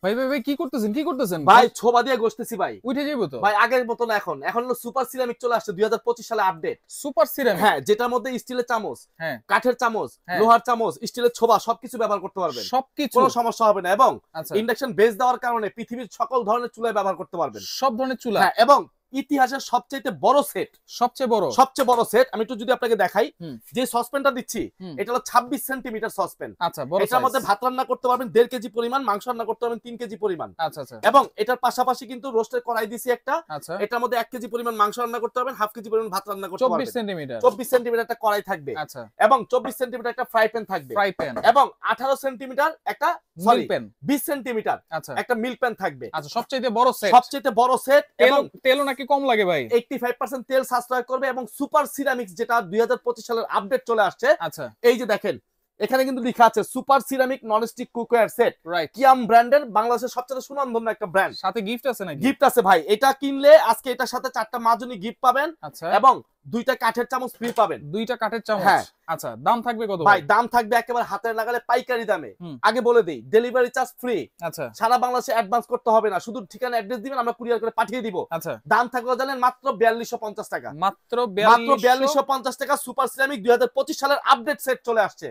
ভাই ভাই ভাই কি করতেছেন ভাই ছোবা দিয়ে গোছতেছি ভাই। উঠে যাইবো তো ভাই আগের মতো না, এখন হলো সুপার সিরামিক চলে আসছে 2025 সালে আপডেট। সুপার সিরামিক, হ্যাঁ, যেটার মধ্যে স্টিলের চামচ, হ্যাঁ কাঠের চামচ, হ্যাঁ লোহার চামচ, স্টিলের ছোবা সবকিছু ব্যবহার করতে পারবেন, সবকিছু, কোনো সমস্যা হবে না। এবং আচ্ছা ইন্ডাকশন বেস দেওয়ার কারণে পৃথিবীর সকল ধরনের চুলায় ব্যবহার করতে পারবেন। সব ধরনের চুলা, হ্যাঁ, এবং ইতিহাসের সবচেয়ে বড় সেট, সবচেয়ে বড় সেট আমি একটু যদি আপনাকে দেখাই, হুম, যে সসপেনটা দিচ্ছি হুম, এটা হলো 26 সেন্টিমিটার সসপেন। আচ্ছা বড় এটার সাইজ, মধ্যে ভাত রান্না করতে পারবেন 1.5 কেজি পরিমাণ, মাংস রান্না করতে পারবেন 3 কেজি পরিমাণ। আচ্ছা আচ্ছা এবং এটার পাশাপাশি কিন্তু রোস্টের কড়াই দিছি একটা, আচ্ছা এটার মধ্যে 1 কেজি পরিমাণ মাংস রান্না করতে পারবেন, হাফ কেজি পরিমাণ ভাত রান্না করতে 24 পারবেন। সেন্টিমিটার 24 সেন্টিমিটার একটা কড়াই থাকবে, আচ্ছা এবং 24 সেন্টিমিটার একটা ফ্রাই প্যান থাকবে, ফ্রাই প্যান, এবং 18 সেন্টিমিটার একটা মিল্ক প্যান, 20 সেন্টিমিটার আচ্ছা একটা মিল্ক প্যান থাকবে। আচ্ছা সবচেয়ে বড় সেট, সবচেয়ে বড় সেট। এবং তেলও নাকি কম লাগে ভাই, 85% তেল সাশ্রয় করবে। এবং সুপার সিরামিক্স যেটা 2025 সালের আপডেট চলে আসছে, আচ্ছা এই যে দেখেন এখানে কিন্তু লেখা আছে super ceramic nonstick cookware set, right, কিয়াম ব্র্যান্ডের, বাংলাদেশের সবচেয়ে সুনামধন্য একটা ব্র্যান্ড। সাথে গিফট আছে নাকি? গিফট আছে ভাই, এটা কিনলে আজকে এটার সাথে 4টা মাজনি গিফট পাবেন, আচ্ছা এবং 2টা কাঠের চামচ ফ্রি পাবেন। 2টা কাঠের চামচ, হ্যাঁ। আচ্ছা দাম থাকবে কত ভাই দাম থাকবে একেবারে হাতের নাগালে পাইকারি দামে। হুম, আগে বলে দেই, ডেলিভারি চার্জ ফ্রি, আচ্ছা সারা বাংলাদেশে অ্যাডভান্স করতে হবে না, শুধু ঠিকানা অ্যাড্রেস দিবেন, আমরা কুরিয়ার করে পাঠিয়ে দিব। আচ্ছা দাম থাকবে জানেন মাত্র 4250 টাকা, মাত্র মাত্র 4250 টাকা। সুপার সিরামিক 2025 সালের আপডেট সেট চলে আসছে।